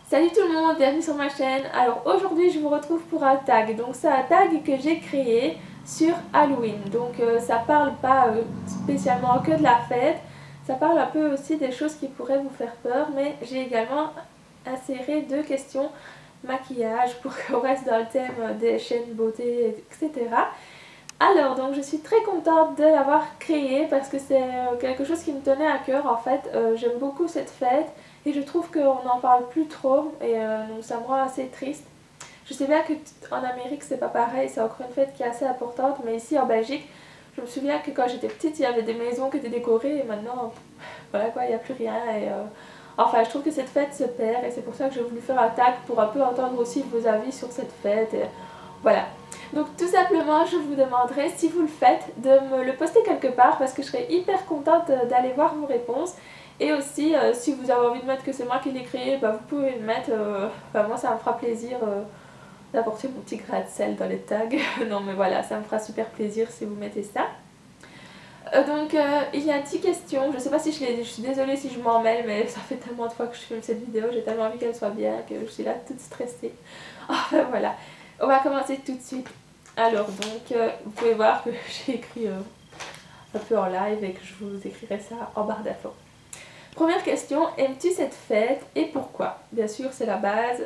Salut tout le monde, bienvenue sur ma chaîne. Alors aujourd'hui je vous retrouve pour un tag. Donc c'est un tag que j'ai créé sur Halloween. Donc ça parle pas spécialement que de la fête. Ça parle un peu aussi des choses qui pourraient vous faire peur. Mais j'ai également inséré deux questions maquillage pour qu'on reste dans le thème des chaînes beauté, etc. Alors donc je suis très contente de l'avoir créé parce que c'est quelque chose qui me tenait à cœur en fait. J'aime beaucoup cette fête et je trouve qu'on n'en parle plus trop et donc ça me rend assez triste. Je sais bien qu'en Amérique c'est pas pareil, c'est encore une fête qui est assez importante, mais ici en Belgique je me souviens que quand j'étais petite il y avait des maisons qui étaient décorées et maintenant voilà quoi, il n'y a plus rien et enfin je trouve que cette fête se perd et c'est pour ça que j'ai voulu faire un tag pour un peu entendre aussi vos avis sur cette fête et voilà. Donc tout simplement je vous demanderai si vous le faites de me le poster quelque part parce que je serais hyper contente d'aller voir vos réponses. Et aussi si vous avez envie de mettre que c'est moi qui l'ai créé, bah, vous pouvez le mettre, enfin, moi ça me fera plaisir d'apporter mon petit grain de sel dans les tags. Non mais voilà, ça me fera super plaisir si vous mettez ça. Donc il y a 10 questions, je sais pas si je suis désolée si je m'en mêle mais ça fait tellement de fois que je filme cette vidéo, j'ai tellement envie qu'elle soit bien que je suis là toute stressée. Enfin voilà, on va commencer tout de suite. Alors donc vous pouvez voir que j'ai écrit un peu en live et que je vous écrirai ça en barre d'infos. Première question, aimes-tu cette fête et pourquoi? Bien sûr c'est la base.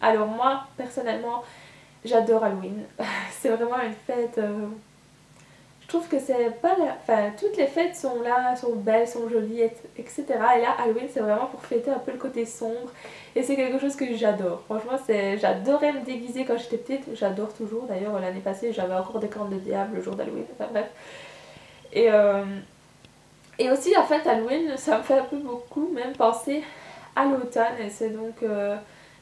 Alors moi personnellement j'adore Halloween, c'est vraiment une fête... Je trouve que c'est pas la... Enfin, toutes les fêtes sont là, sont belles, sont jolies, etc. Et là, Halloween, c'est vraiment pour fêter un peu le côté sombre. Et c'est quelque chose que j'adore. Franchement, j'adorais me déguiser quand j'étais petite. J'adore toujours. D'ailleurs, l'année passée, j'avais encore des cornes de diable le jour d'Halloween. Enfin bref. Et, euh... et aussi, en fait, Halloween, ça me fait un peu beaucoup même penser à l'automne. Et c'est donc...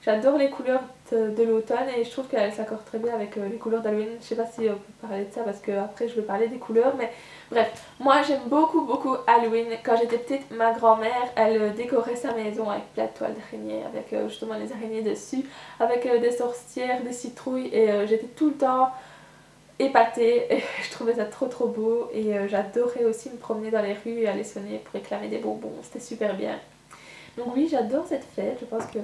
J'adore les couleurs de l'automne et je trouve qu'elles s'accordent très bien avec les couleurs d'Halloween. Je sais pas si on peut parler de ça parce que après je vais parler des couleurs, mais bref, moi j'aime beaucoup Halloween. Quand j'étais petite, ma grand-mère elle décorait sa maison avec plein de toiles d'araignée, avec justement les araignées dessus, avec des sorcières, des citrouilles et j'étais tout le temps épatée et je trouvais ça trop beau et j'adorais aussi me promener dans les rues et aller sonner pour réclamer des bonbons, c'était super bien. Donc oui, j'adore cette fête, je pense que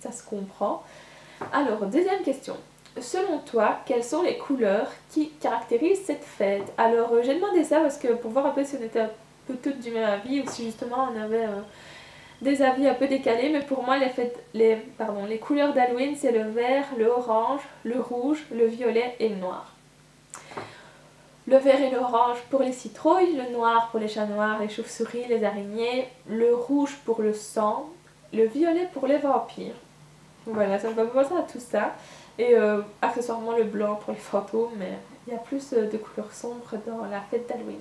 ça se comprend. Alors, deuxième question. Selon toi, quelles sont les couleurs qui caractérisent cette fête? Alors, j'ai demandé ça parce que pour voir un peu si on était un peu toutes du même avis ou si justement on avait des avis un peu décalés. Mais pour moi, les couleurs d'Halloween, c'est le vert, le orange, le rouge, le violet et le noir. Le vert et l'orange pour les citrouilles, le noir pour les chats noirs, les chauves-souris, les araignées, le rouge pour le sang, le violet pour les vampires. Voilà, ça me fait penser à tout ça. Et accessoirement le blanc pour les fantômes, mais il y a plus de couleurs sombres dans la fête d'Halloween.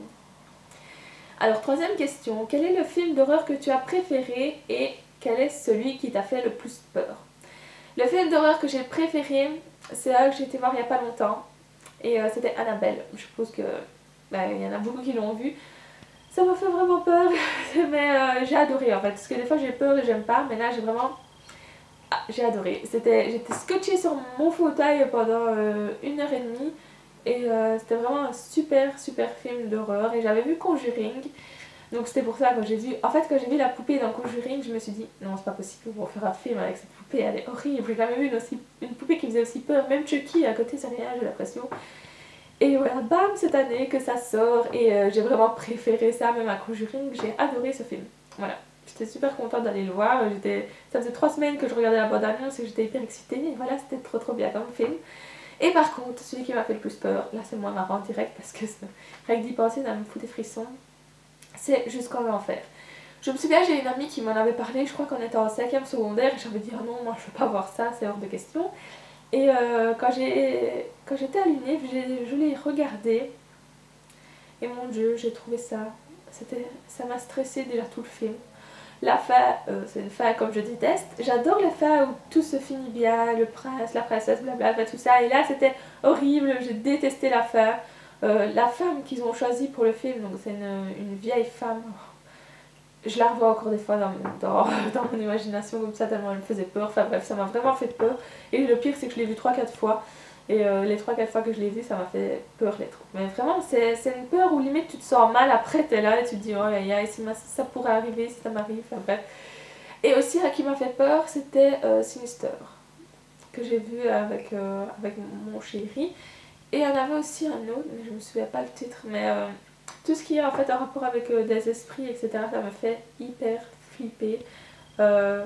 Alors, troisième question. Quel est le film d'horreur que tu as préféré et quel est celui qui t'a fait le plus peur? Le film d'horreur que j'ai préféré, c'est un que j'ai été voir il n'y a pas longtemps. Et c'était Annabelle. Je suppose que il y en a beaucoup qui l'ont vu. Ça m'a fait vraiment peur, mais j'ai adoré en fait. Parce que des fois j'ai peur et j'aime pas, mais là j'ai vraiment... Ah, j'ai adoré. J'étais scotchée sur mon fauteuil pendant 1 heure et demie. Et c'était vraiment un super film d'horreur. Et j'avais vu Conjuring. Donc c'était pour ça quand j'ai vu... En fait quand j'ai vu la poupée dans Conjuring, je me suis dit non c'est pas possible, on va faire un film avec cette poupée, elle est horrible. J'ai jamais vu une poupée qui faisait aussi peur. Même Chucky à côté c'est rien, j'ai l'impression. Et voilà, bam, cette année que ça sort. Et j'ai vraiment préféré ça, même à Conjuring. J'ai adoré ce film. Voilà. J'étais super contente d'aller le voir. Ça faisait 3 semaines que je regardais la bande-annonce et que j'étais hyper excitée. Et voilà, c'était trop bien comme film. Et par contre, celui qui m'a fait le plus peur, là c'est moins marrant en direct parce que rien que d'y penser, ça me fout des frissons. C'est Jusqu'en enfer. Je me souviens, j'ai une amie qui m'en avait parlé, je crois qu'on était en 5e secondaire. Et j'avais dit oh non, moi je veux pas voir ça, c'est hors de question. Et quand j'étais à l'UNIF, je l'ai regardé. Et mon dieu, j'ai trouvé ça... Ça m'a stressé déjà tout le film. La fin, c'est une fin comme je déteste. J'adore les fins où tout se finit bien, le prince, la princesse, blablabla, tout ça. Et là, c'était horrible, j'ai détesté la fin. La femme qu'ils ont choisie pour le film, donc c'est une vieille femme. Je la revois encore des fois dans mon imagination comme ça, tellement elle me faisait peur. Enfin bref, ça m'a vraiment fait peur. Et le pire, c'est que je l'ai vu 3-4 fois. Et les 3-4 fois que je l'ai vu, ça m'a fait peur les trous. Mais vraiment, c'est une peur où limite tu te sens mal après, t'es là et tu te dis oh là là, si ça pourrait arriver, si ça m'arrive, enfin bref. Et aussi qui m'a fait peur, c'était Sinister, que j'ai vu avec mon chéri. Et il y en avait aussi un autre, mais je me souviens pas le titre, mais tout ce qui est en fait en rapport avec des esprits, etc., ça me fait hyper flipper. Euh,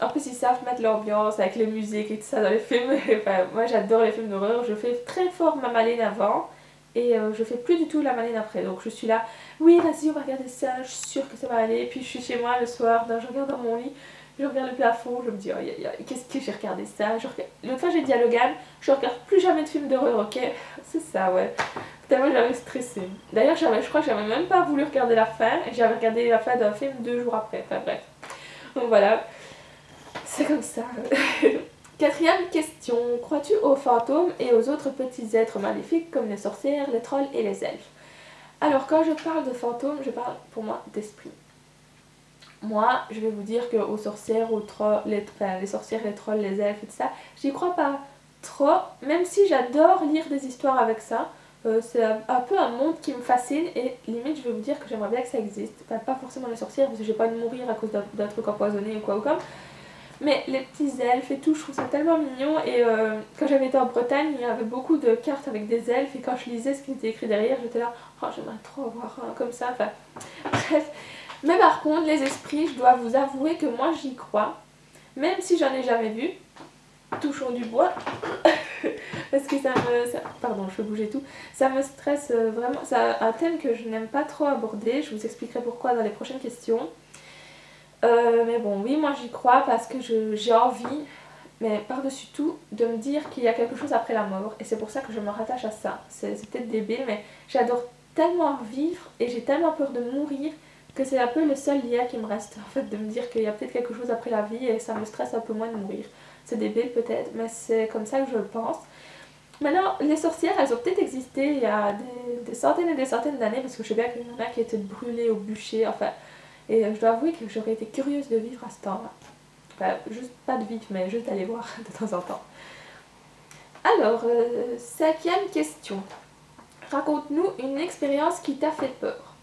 En plus, ils savent mettre l'ambiance avec les musiques et tout ça dans les films. Enfin, moi, j'adore les films d'horreur. Je fais très fort ma maline avant et je fais plus du tout la maline après. Donc, je suis là, oui, vas-y, on va regarder ça. Je suis sûre que ça va aller. Et puis, je suis chez moi le soir, je regarde dans mon lit, je regarde le plafond. Je me dis, oh, qu'est-ce que j'ai regardé ça. L'autre fois, j'ai dit à Logan, je regarde plus jamais de films d'horreur, ok? C'est ça, ouais. Tellement j'avais stressé. D'ailleurs, je crois que j'avais même pas voulu regarder la fin. Et j'avais regardé la fin d'un film 2 jours après. Enfin, bref. Donc, voilà. C'est comme ça. Quatrième question. Crois-tu aux fantômes et aux autres petits êtres maléfiques comme les sorcières, les trolls et les elfes? Alors quand je parle de fantômes, je parle pour moi d'esprit. Moi, je vais vous dire que aux sorcières, aux trolls, les sorcières, les trolls, les elfes et tout ça, j'y crois pas trop, même si j'adore lire des histoires avec ça. C'est un peu un monde qui me fascine et limite je vais vous dire que j'aimerais bien que ça existe. Enfin, pas forcément les sorcières parce que j'ai pas envie de mourir à cause d'un truc empoisonné ou quoi ou comme. Mais les petits elfes et tout, je trouve ça tellement mignon. Et quand j'avais été en Bretagne, il y avait beaucoup de cartes avec des elfes. Et quand je lisais ce qui était écrit derrière, j'étais là, oh j'aimerais trop avoir un comme ça. Enfin, bref. Mais par contre, les esprits, je dois vous avouer que moi j'y crois. Même si j'en ai jamais vu. Touchons du bois. Parce que pardon, je peux bouger tout. Ça me stresse vraiment. C'est un thème que je n'aime pas trop aborder. Je vous expliquerai pourquoi dans les prochaines questions. Mais bon, oui, moi j'y crois parce que j'ai envie, mais par-dessus tout, de me dire qu'il y a quelque chose après la mort. Et c'est pour ça que je me rattache à ça. C'est peut-être débile, mais j'adore tellement vivre et j'ai tellement peur de mourir que c'est un peu le seul lien qui me reste. En fait, de me dire qu'il y a peut-être quelque chose après la vie et ça me stresse un peu moins de mourir. C'est débile peut-être, mais c'est comme ça que je le pense. Maintenant, les sorcières, elles ont peut-être existé il y a des centaines et des centaines d'années, parce que je sais bien qu'il y en a qui étaient brûlées au bûcher, enfin. Et je dois avouer que j'aurais été curieuse de vivre à ce temps-là. Enfin, juste pas de vivre, mais juste d'aller voir de temps en temps. Alors, cinquième question. Raconte-nous une expérience qui t'a fait peur.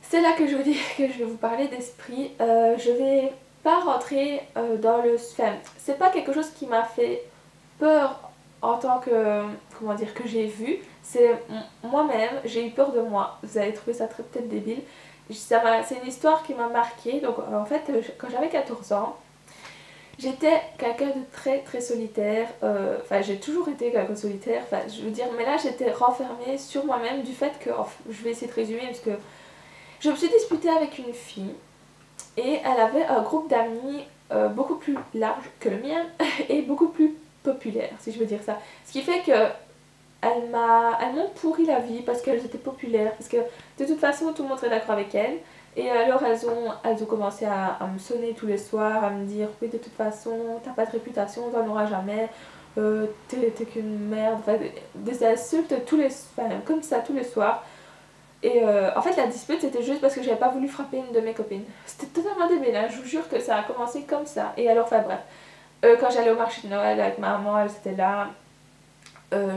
C'est là que je vous dis que je vais vous parler d'esprit. Je vais pas rentrer dans le... Enfin, c'est pas quelque chose qui m'a fait peur en tant que... Comment dire, que j'ai vu. C'est moi-même, j'ai eu peur de moi. Vous allez trouver ça peut-être débile. C'est une histoire qui m'a marquée. Donc en fait, quand j'avais 14 ans, j'étais quelqu'un de très très solitaire. Enfin, j'ai toujours été quelqu'un de solitaire. Enfin, je veux dire, mais là j'étais renfermée sur moi-même du fait que... je vais essayer de résumer parce que je me suis disputée avec une fille et elle avait un groupe d'amis beaucoup plus large que le mien et beaucoup plus populaire, si je veux dire ça. Ce qui fait que elles m'ont pourri la vie parce qu'elles étaient populaires, parce que de toute façon tout le monde serait d'accord avec elles. Et alors elles ont commencé à me sonner tous les soirs, à me dire oui de toute façon t'as pas de réputation, t'en auras jamais, t'es qu'une merde, enfin, des insultes comme ça tous les soirs. Et en fait la dispute c'était juste parce que j'avais pas voulu frapper une de mes copines. C'était totalement débile, hein, je vous jure que ça a commencé comme ça. Et alors enfin bref, quand j'allais au marché de Noël avec ma maman, elle était là.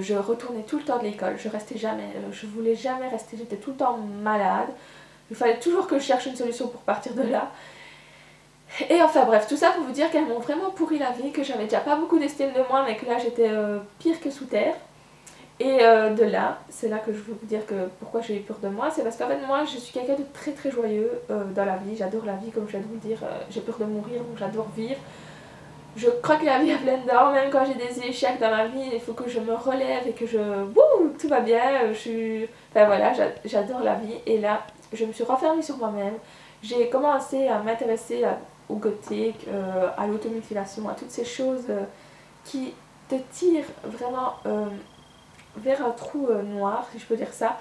Je retournais tout le temps de l'école, je restais jamais, je voulais jamais rester, j'étais tout le temps malade. Il fallait toujours que je cherche une solution pour partir de là. Et enfin bref, tout ça pour vous dire qu'elles m'ont vraiment pourri la vie, que j'avais déjà pas beaucoup d'estime de moi, mais que là j'étais pire que sous terre. Et de là, c'est là que je veux vous dire que pourquoi j'ai eu peur de moi, c'est parce qu'en fait moi je suis quelqu'un de très très joyeux dans la vie, j'adore la vie comme je viens de vous le dire, j'ai peur de mourir donc j'adore vivre. Je crois que la vie est pleine d'or, même quand j'ai des échecs dans ma vie, il faut que je me relève et que Wouh, tout va bien, Enfin voilà, j'adore la vie. Et là, je me suis renfermée sur moi-même. J'ai commencé à m'intéresser au gothique, à l'automutilation, à toutes ces choses qui te tirent vraiment vers un trou noir, si je peux dire ça.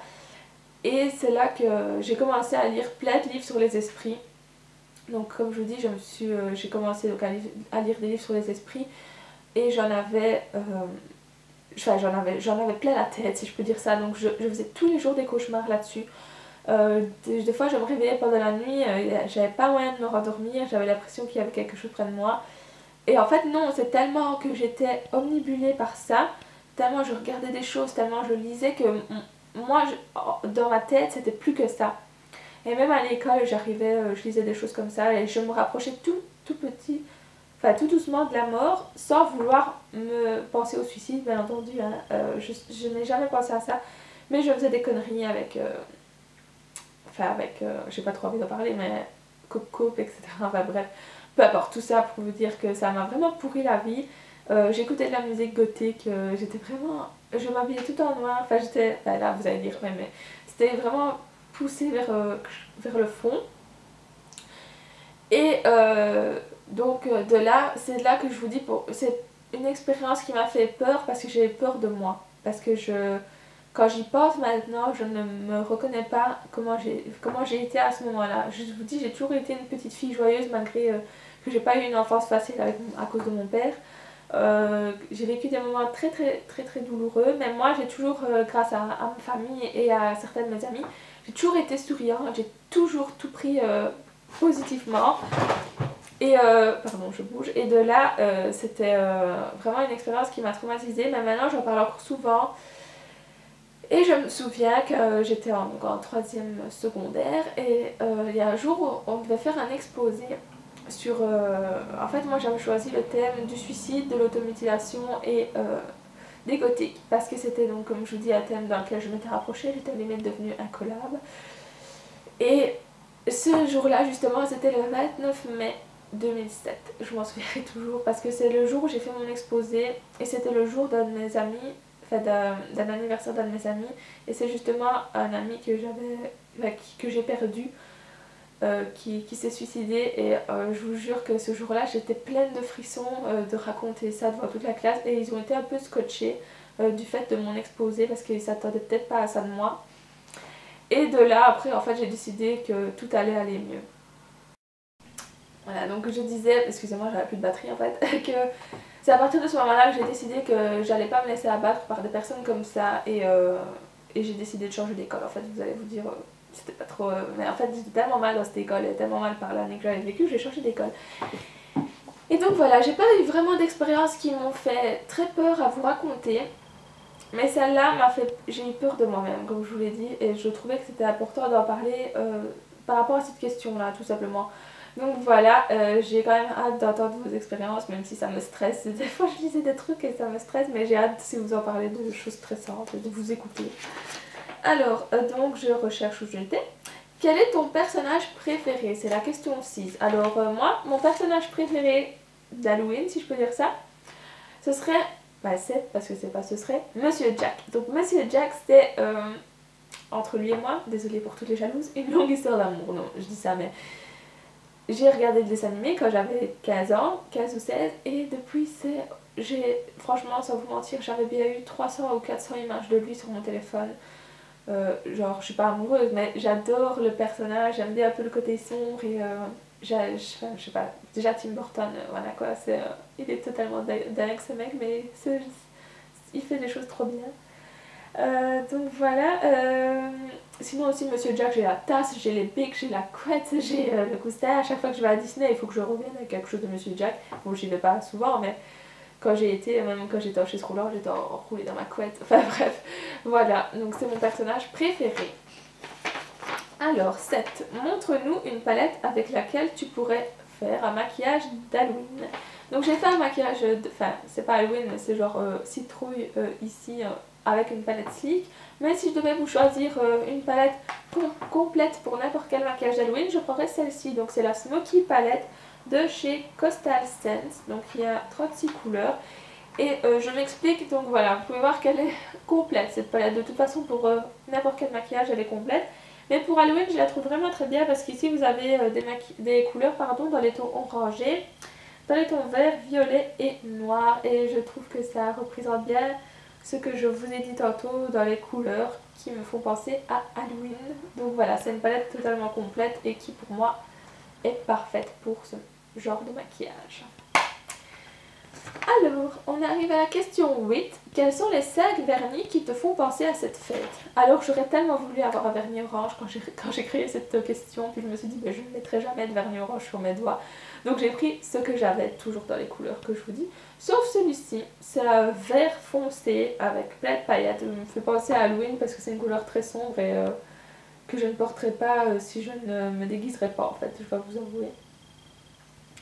Et c'est là que j'ai commencé à lire plein de livres sur les esprits. Donc comme je vous dis, j'ai commencé donc, à lire des livres sur les esprits et j'en avais plein la tête si je peux dire ça. Donc je faisais tous les jours des cauchemars là-dessus. Des fois je me réveillais pendant la nuit, j'avais pas moyen de me rendormir, j'avais l'impression qu'il y avait quelque chose près de moi. Et en fait non, c'est tellement que j'étais omnibulée par ça, tellement je regardais des choses, tellement je lisais que moi dans ma tête c'était plus que ça. Et même à l'école, j'arrivais, je lisais des choses comme ça et je me rapprochais tout petit, enfin tout doucement de la mort, sans vouloir me penser au suicide, bien entendu. Hein. Je n'ai jamais pensé à ça, mais je faisais des conneries avec, j'ai pas trop envie d'en parler, mais cope, etc. Enfin bref, peu importe, tout ça pour vous dire que ça m'a vraiment pourri la vie. J'écoutais de la musique gothique, j'étais vraiment, je m'habillais tout en noir, enfin j'étais, enfin là vous allez dire, ouais, mais c'était vraiment poussé vers le fond. Et donc de là, c'est là que je vous dis, c'est une expérience qui m'a fait peur parce que j'ai peur de moi. Parce que quand j'y pense maintenant, je ne me reconnais pas comment j'ai été à ce moment-là. Je vous dis, j'ai toujours été une petite fille joyeuse malgré que j'ai pas eu une enfance facile à cause de mon père. J'ai vécu des moments très douloureux, mais moi j'ai toujours, grâce à ma famille et à certaines de mes amies, j'ai toujours été souriante, j'ai toujours tout pris positivement. Et pardon, je bouge. Et de là, c'était vraiment une expérience qui m'a traumatisée, mais maintenant j'en parle encore souvent. Et je me souviens que j'étais en 3e secondaire et il y a un jour où on devait faire un exposé sur... en fait, moi j'avais choisi le thème du suicide, de l'automutilation et des gothiques. Parce que c'était donc, comme je vous dis, un thème dans lequel je m'étais rapprochée, j'étais limite devenue incollable. Et ce jour-là, justement, c'était le 29 mai 2007. Je m'en souviendrai toujours parce que c'est le jour où j'ai fait mon exposé et c'était le jour d'un de mes amis, enfin d'un anniversaire d'un de mes amis, et c'est justement un ami que j'ai perdu, qui s'est suicidé. Et je vous jure que ce jour-là j'étais pleine de frissons de raconter ça devant toute la classe, et ils ont été un peu scotchés du fait de mon exposé parce qu'ils s'attendaient peut-être pas à ça de moi. Et de là après en fait j'ai décidé que tout allait aller mieux. Voilà, donc je disais, excusez-moi j'avais plus de batterie en fait, que c'est à partir de ce moment-là que j'ai décidé que j'allais pas me laisser abattre par des personnes comme ça, et j'ai décidé de changer d'école. En fait vous allez vous dire, c'était pas trop... mais en fait j'étais tellement mal dans cette école et tellement mal par l'année que j'avais vécu que j'ai changé d'école. Et donc voilà, j'ai pas eu vraiment d'expériences qui m'ont fait très peur à vous raconter. Mais celle-là j'ai eu peur de moi-même, comme je vous l'ai dit, et je trouvais que c'était important d'en parler par rapport à cette question-là, tout simplement. Donc voilà, j'ai quand même hâte d'entendre vos expériences, même si ça me stresse. Des fois je lisais des trucs et ça me stresse, mais j'ai hâte, si vous en parlez, de choses stressantes, de vous écouter. Alors, donc je recherche où j'étais. Quel est ton personnage préféré? C'est la question 6. Alors moi, mon personnage préféré d'Halloween, si je peux dire ça, ce serait... Bah c'est, parce que c'est pas ce serait, Monsieur Jack. Donc Monsieur Jack, c'est, entre lui et moi, désolée pour toutes les jalouses, une longue histoire d'amour. Non, je dis ça, mais j'ai regardé le dessin animé quand j'avais 15 ans, 15 ou 16, et depuis franchement, sans vous mentir, j'avais bien eu 300 ou 400 images de lui sur mon téléphone. Genre, je suis pas amoureuse, mais j'adore le personnage, j'aime bien un peu le côté sombre, et je sais pas, déjà Tim Burton, voilà quoi, il est totalement dingue ce mec, mais il fait des choses trop bien. Donc voilà, sinon aussi Monsieur Jack, j'ai la tasse, j'ai les bics, j'ai la couette, j'ai le coussin. À chaque fois que je vais à Disney, il faut que je revienne avec quelque chose de Monsieur Jack. Bon, j'y vais pas souvent, mais quand j'ai été, même quand j'étais en chaise roulante, j'étais enroulée dans ma couette. Enfin bref, voilà, donc c'est mon personnage préféré. Alors 7. Montre-nous une palette avec laquelle tu pourrais faire un maquillage d'Halloween. Donc j'ai fait un maquillage, enfin c'est pas Halloween, mais c'est genre citrouille ici avec une palette sleek. Mais si je devais vous choisir une palette complète pour n'importe quel maquillage d'Halloween, je prendrais celle-ci. Donc c'est la Smoky Palette de chez Coastal Scents. Donc il y a 36 couleurs. Et je m'explique, donc voilà, vous pouvez voir qu'elle est complète cette palette. De toute façon pour n'importe quel maquillage elle est complète. Mais pour Halloween je la trouve vraiment très bien parce qu'ici vous avez des couleurs dans les tons orangés, dans les tons vert, violet et noir. Et je trouve que ça représente bien ce que je vous ai dit tantôt dans les couleurs qui me font penser à Halloween. Donc voilà, c'est une palette totalement complète et qui pour moi est parfaite pour ce genre de maquillage. Alors, on arrive à la question 8. Quels sont les 5 vernis qui te font penser à cette fête? Alors, j'aurais tellement voulu avoir un vernis orange quand j'ai créé cette question, puis je me suis dit, mais je ne mettrai jamais de vernis orange sur mes doigts. Donc j'ai pris ce que j'avais, toujours dans les couleurs que je vous dis. Sauf celui-ci, c'est un vert foncé avec plein de paillettes. Il me fait penser à Halloween parce que c'est une couleur très sombre et que je ne porterai pas si je ne me déguiserai pas en fait, je dois vous avouer.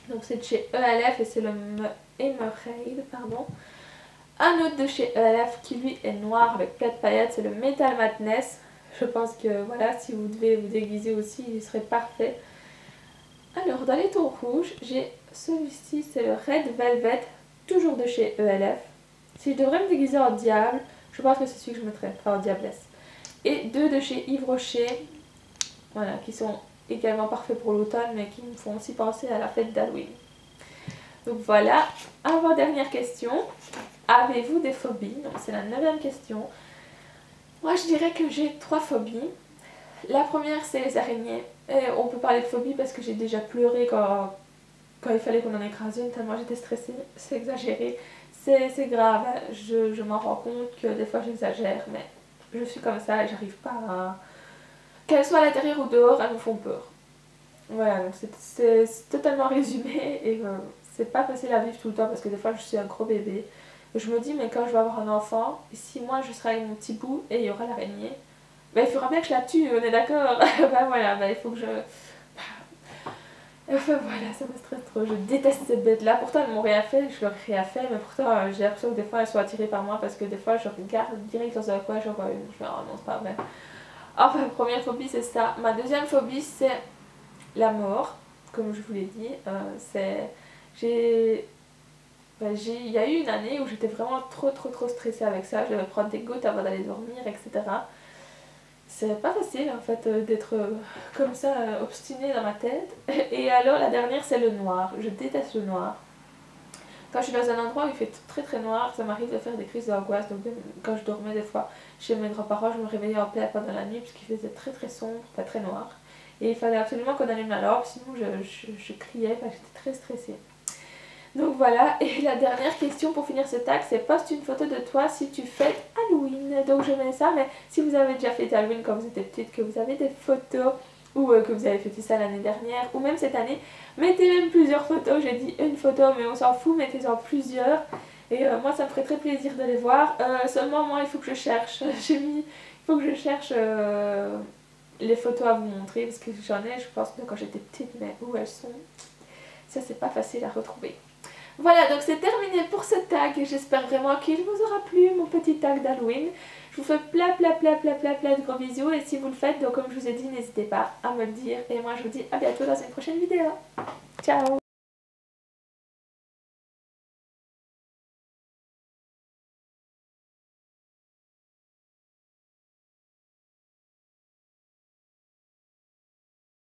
Donc c'est de chez ELF et c'est le Emerald, pardon. Un autre de chez ELF qui lui est noir avec plein de paillettes, c'est le Metal Madness. Je pense que voilà, si vous devez vous déguiser aussi, il serait parfait. Alors dans les tons rouges, j'ai celui-ci, c'est le Red Velvet, toujours de chez ELF. Si je devrais me déguiser en diable, je pense que c'est celui que je mettrais, enfin en diablesse. Et deux de chez Yves Rocher, voilà, qui sont également parfaits pour l'automne, mais qui me font aussi penser à la fête d'Halloween. Donc voilà, avant-dernière question. Avez-vous des phobies? Donc c'est la 9e question. Moi je dirais que j'ai 3 phobies. La première c'est les araignées. Et on peut parler de phobie parce que j'ai déjà pleuré quand il fallait qu'on en écrase une, tellement j'étais stressée. C'est exagéré. C'est grave, je m'en rends compte que des fois j'exagère, mais je suis comme ça et j'arrive pas à... Qu'elles soient à l'intérieur ou dehors, elles me font peur. Voilà, donc c'est totalement résumé et c'est pas facile à vivre tout le temps parce que des fois je suis un gros bébé. Je me dis, mais quand je vais avoir un enfant, si moi je serai avec mon petit bout et il y aura l'araignée, bah, il faudra bien que je la tue, on est d'accord. Bah voilà, bah, il faut que je... Enfin voilà, ça me stresse trop, je déteste cette bête là, pourtant elles m'ont rien fait, je leur ai rien fait, mais pourtant j'ai l'impression que des fois elles sont attirées par moi parce que des fois je regarde direct dans un coin, j'en vois une, je me dis oh non c'est pas vrai. Enfin première phobie c'est ça, ma deuxième phobie c'est la mort, comme je vous l'ai dit, il y a eu une année où j'étais vraiment trop stressée avec ça, je devais prendre des gouttes avant d'aller dormir, etc. C'est pas facile en fait d'être comme ça obstinée dans ma tête. Et alors la dernière c'est le noir, je déteste le noir. Quand je suis dans un endroit où il fait très noir, ça m'arrive de faire des crises d'angoisse. Donc quand je dormais des fois chez mes grands-parents, je me réveillais en plein pendant la nuit parce qu'il faisait très sombre, pas très noir. Et il fallait absolument qu'on allume la lampe, sinon je criais, j'étais très stressée. Donc voilà, et la dernière question pour finir ce tag, c'est poste une photo de toi si tu fêtes Halloween. Donc je mets ça, mais si vous avez déjà fêté Halloween quand vous étiez petite, que vous avez des photos, ou que vous avez fêté ça l'année dernière, ou même cette année, mettez même plusieurs photos. J'ai dit une photo, mais on s'en fout, mettez-en plusieurs. Et moi ça me ferait très plaisir de les voir. Seulement moi il faut que je cherche, il faut que je cherche les photos à vous montrer, parce que j'en ai, je pense, quand j'étais petite, mais où elles sont, ça c'est pas facile à retrouver. Voilà, donc c'est terminé pour ce tag. J'espère vraiment qu'il vous aura plu, mon petit tag d'Halloween. Je vous fais plein de gros bisous. Et si vous le faites, donc comme je vous ai dit, n'hésitez pas à me le dire. Et moi, je vous dis à bientôt dans une prochaine vidéo. Ciao!